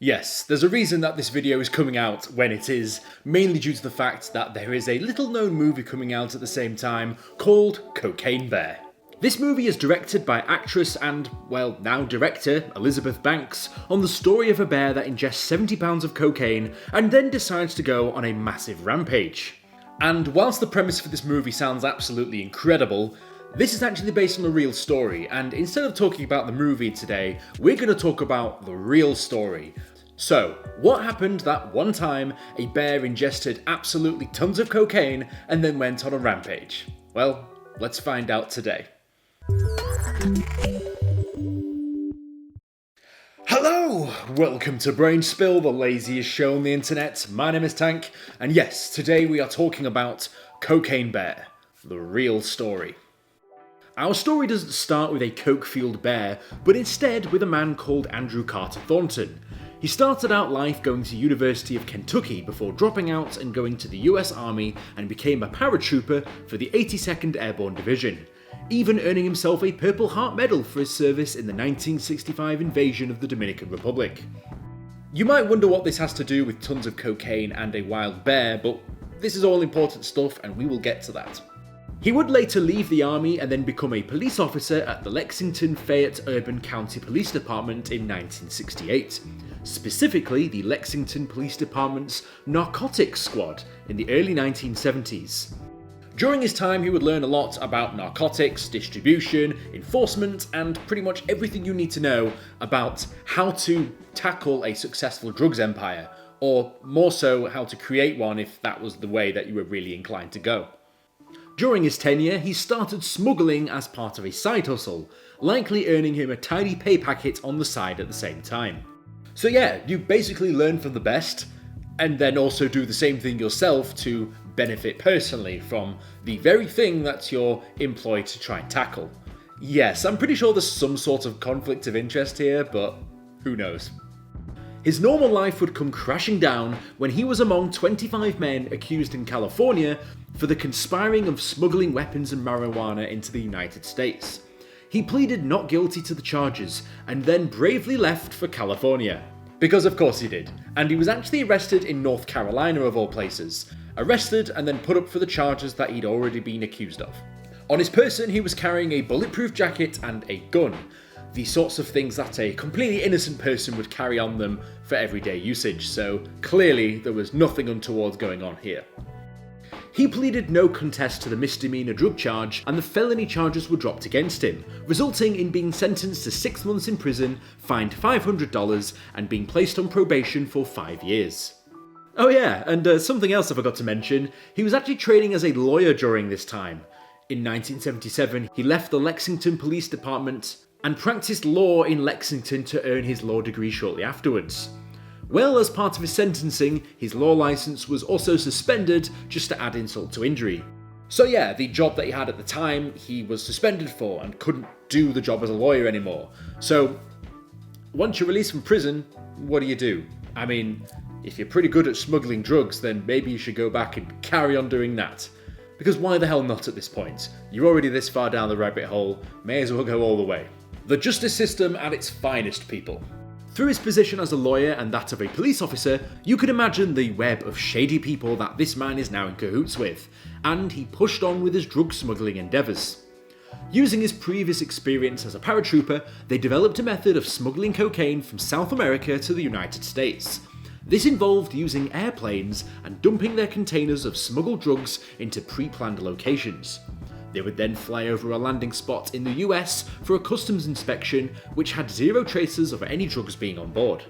Yes, there's a reason that this video is coming out when it is, mainly due to the fact that there is a little known movie coming out at the same time called Cocaine Bear. This movie is directed by actress and, well, now director Elizabeth Banks on the story of a bear that ingests 70 pounds of cocaine and then decides to go on a massive rampage. And whilst the premise for this movie sounds absolutely incredible, this is actually based on a real story, and instead of talking about the movie today, we're going to talk about the real story. So, what happened that one time a bear ingested absolutely tons of cocaine and then went on a rampage? Well, let's find out today. Hello! Welcome to Brainspill, the laziest show on the internet. My name is Tank, and yes, today we are talking about Cocaine Bear, the real story. Our story doesn't start with a coke-fueled bear, but instead with a man called Andrew Carter Thornton. He started out life going to University of Kentucky before dropping out and going to the US Army and became a paratrooper for the 82nd Airborne Division, even earning himself a Purple Heart Medal for his service in the 1965 invasion of the Dominican Republic. You might wonder what this has to do with tons of cocaine and a wild bear, but this is all important stuff and we will get to that. He would later leave the army and then become a police officer at the Lexington-Fayette Urban County Police Department in 1968, specifically the Lexington Police Department's Narcotics Squad in the early 1970s. During his time, he would learn a lot about narcotics, distribution, enforcement, and pretty much everything you need to know about how to tackle a successful drugs empire, or more so, how to create one if that was the way that you were really inclined to go. During his tenure, he started smuggling as part of a side hustle, likely earning him a tidy pay packet on the side at the same time. So yeah, you basically learn from the best, and then also do the same thing yourself to benefit personally from the very thing that you're employed to try and tackle. Yes, I'm pretty sure there's some sort of conflict of interest here, but who knows. His normal life would come crashing down when he was among 25 men accused in California for the conspiring of smuggling weapons and marijuana into the United States. He pleaded not guilty to the charges and then bravely left for California. Because of course he did, and he was actually arrested in North Carolina of all places. Arrested and then put up for the charges that he'd already been accused of. On his person he was carrying a bulletproof jacket and a gun. The sorts of things that a completely innocent person would carry on them for everyday usage, so clearly there was nothing untoward going on here. He pleaded no contest to the misdemeanor drug charge, and the felony charges were dropped against him, resulting in being sentenced to 6 months in prison, fined $500, and being placed on probation for 5 years. Oh yeah, and something else I forgot to mention, he was actually training as a lawyer during this time. In 1977, he left the Lexington Police Department and practiced law in Lexington to earn his law degree shortly afterwards. Well, as part of his sentencing, his law license was also suspended just to add insult to injury. So yeah, the job that he had at the time, he was suspended for and couldn't do the job as a lawyer anymore. So, once you're released from prison, what do? I mean, if you're pretty good at smuggling drugs, then maybe you should go back and carry on doing that. Because why the hell not at this point? You're already this far down the rabbit hole, may as well go all the way. The justice system at its finest, people. Through his position as a lawyer and that of a police officer, you could imagine the web of shady people that this man is now in cahoots with, and he pushed on with his drug smuggling endeavours. Using his previous experience as a paratrooper, they developed a method of smuggling cocaine from South America to the United States. This involved using airplanes and dumping their containers of smuggled drugs into pre-planned locations. They would then fly over a landing spot in the US for a customs inspection, which had zero traces of any drugs being on board.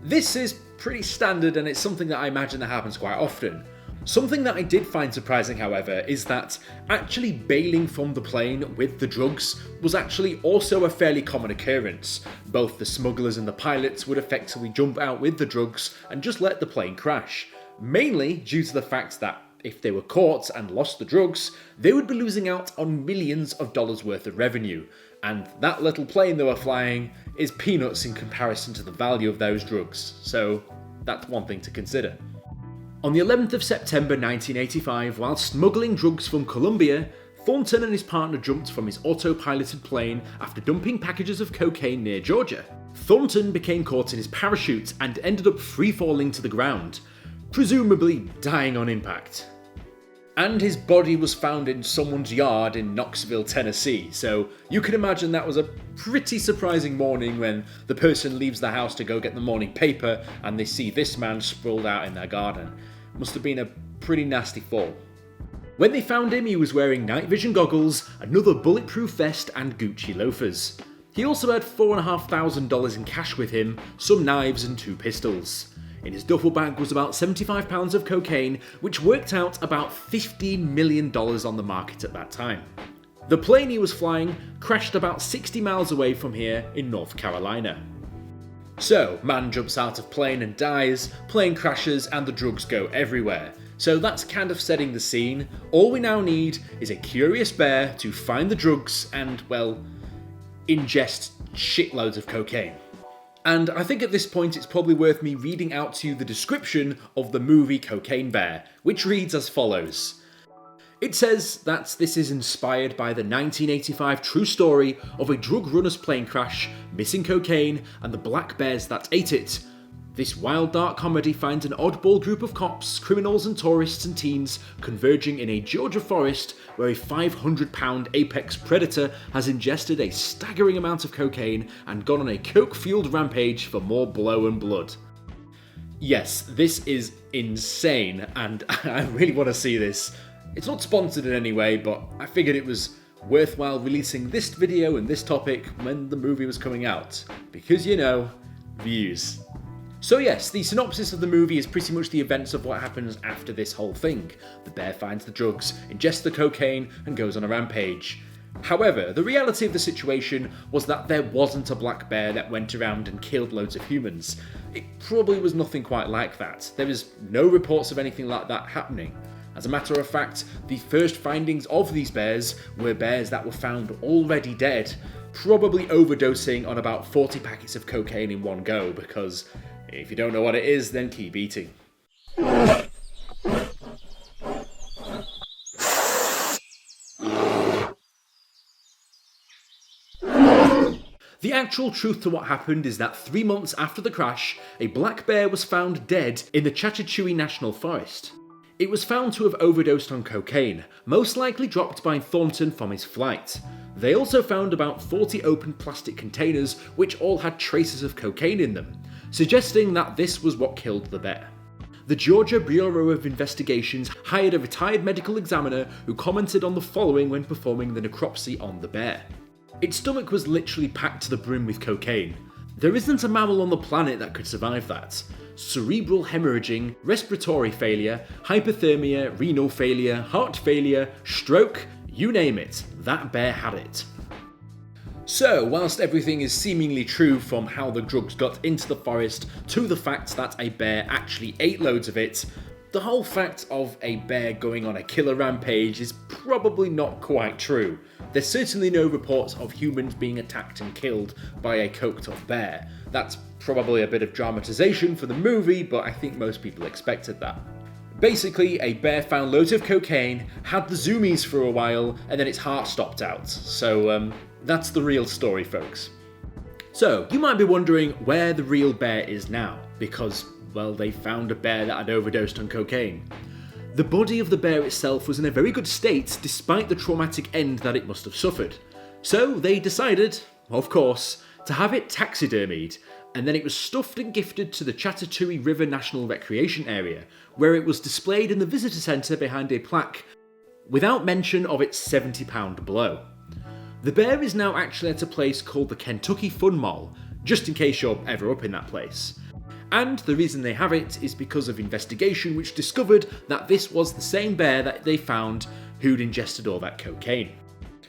This is pretty standard, and it's something that I imagine that happens quite often. Something that I did find surprising, however, is that actually bailing from the plane with the drugs was actually also a fairly common occurrence. Both the smugglers and the pilots would effectively jump out with the drugs and just let the plane crash, mainly due to the fact that if they were caught and lost the drugs, they would be losing out on millions of dollars worth of revenue, and that little plane they were flying is peanuts in comparison to the value of those drugs, so that's one thing to consider. On the 11th of September 1985, while smuggling drugs from Colombia, Thornton and his partner jumped from his autopiloted plane after dumping packages of cocaine near Georgia. Thornton became caught in his parachute and ended up free-falling to the ground, presumably dying on impact. And his body was found in someone's yard in Knoxville, Tennessee, so you can imagine that was a pretty surprising morning when the person leaves the house to go get the morning paper and they see this man sprawled out in their garden. Must have been a pretty nasty fall. When they found him, he was wearing night vision goggles, another bulletproof vest and Gucci loafers. He also had $4,500 in cash with him, some knives and 2 pistols. In his duffel bag was about 75 pounds of cocaine, which worked out about $15 million on the market at that time. The plane he was flying crashed about 60 miles away from here in North Carolina. So, man jumps out of plane and dies, plane crashes and the drugs go everywhere. So that's kind of setting the scene. All we now need is a curious bear to find the drugs and, well, ingest shitloads of cocaine. And I think at this point it's probably worth me reading out to you the description of the movie Cocaine Bear, which reads as follows. It says that this is inspired by the 1985 true story of a drug runner's plane crash, missing cocaine, and the black bears that ate it. This wild dark comedy finds an oddball group of cops, criminals and tourists and teens converging in a Georgia forest where a 500-pound apex predator has ingested a staggering amount of cocaine and gone on a coke-fueled rampage for more blow and blood. Yes, this is insane and I really want to see this. It's not sponsored in any way, but I figured it was worthwhile releasing this video and this topic when the movie was coming out. Because, you know, views. So yes, the synopsis of the movie is pretty much the events of what happens after this whole thing. The bear finds the drugs, ingests the cocaine, and goes on a rampage. However, the reality of the situation was that there wasn't a black bear that went around and killed loads of humans. It probably was nothing quite like that. There is no reports of anything like that happening. As a matter of fact, the first findings of these bears were bears that were found already dead, probably overdosing on about 40 packets of cocaine in one go, because if you don't know what it is, then keep eating. The actual truth to what happened is that 3 months after the crash, a black bear was found dead in the Chattahoochee National Forest. It was found to have overdosed on cocaine, most likely dropped by Thornton from his flight. They also found about 40 open plastic containers which all had traces of cocaine in them, suggesting that this was what killed the bear. The Georgia Bureau of Investigations hired a retired medical examiner who commented on the following when performing the necropsy on the bear. Its stomach was literally packed to the brim with cocaine. There isn't a mammal on the planet that could survive that. Cerebral hemorrhaging, respiratory failure, hypothermia, renal failure, heart failure, stroke, you name it, that bear had it. So, whilst everything is seemingly true from how the drugs got into the forest to the fact that a bear actually ate loads of it, the whole fact of a bear going on a killer rampage is probably not quite true. There's certainly no reports of humans being attacked and killed by a coked-up bear. That's probably a bit of dramatization for the movie, but I think most people expected that. Basically, a bear found loads of cocaine, had the zoomies for a while, and then its heart stopped out. So, that's the real story, folks. So, you might be wondering where the real bear is now, because, well, they found a bear that had overdosed on cocaine. The body of the bear itself was in a very good state despite the traumatic end that it must have suffered. So they decided, of course, to have it taxidermied, and then it was stuffed and gifted to the Chattahoochee River National Recreation Area, where it was displayed in the visitor centre behind a plaque, without mention of its £70 blow. The bear is now actually at a place called the Kentucky Fun Mall, just in case you're ever up in that place. And the reason they have it is because of investigation which discovered that this was the same bear that they found who'd ingested all that cocaine.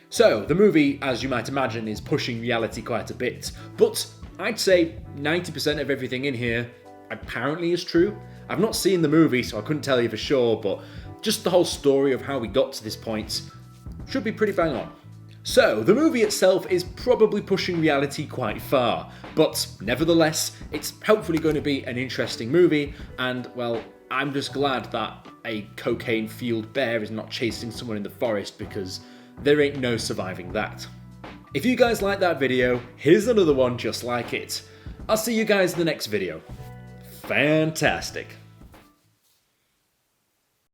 So, the movie, as you might imagine, is pushing reality quite a bit, but I'd say 90% of everything in here apparently is true. I've not seen the movie, so I couldn't tell you for sure, but just the whole story of how we got to this point should be pretty bang on. So, the movie itself is probably pushing reality quite far, but nevertheless, it's hopefully going to be an interesting movie, and, well, I'm just glad that a cocaine-fueled bear is not chasing someone in the forest, because there ain't no surviving that. If you guys like that video, here's another one just like it. I'll see you guys in the next video. Fantastic.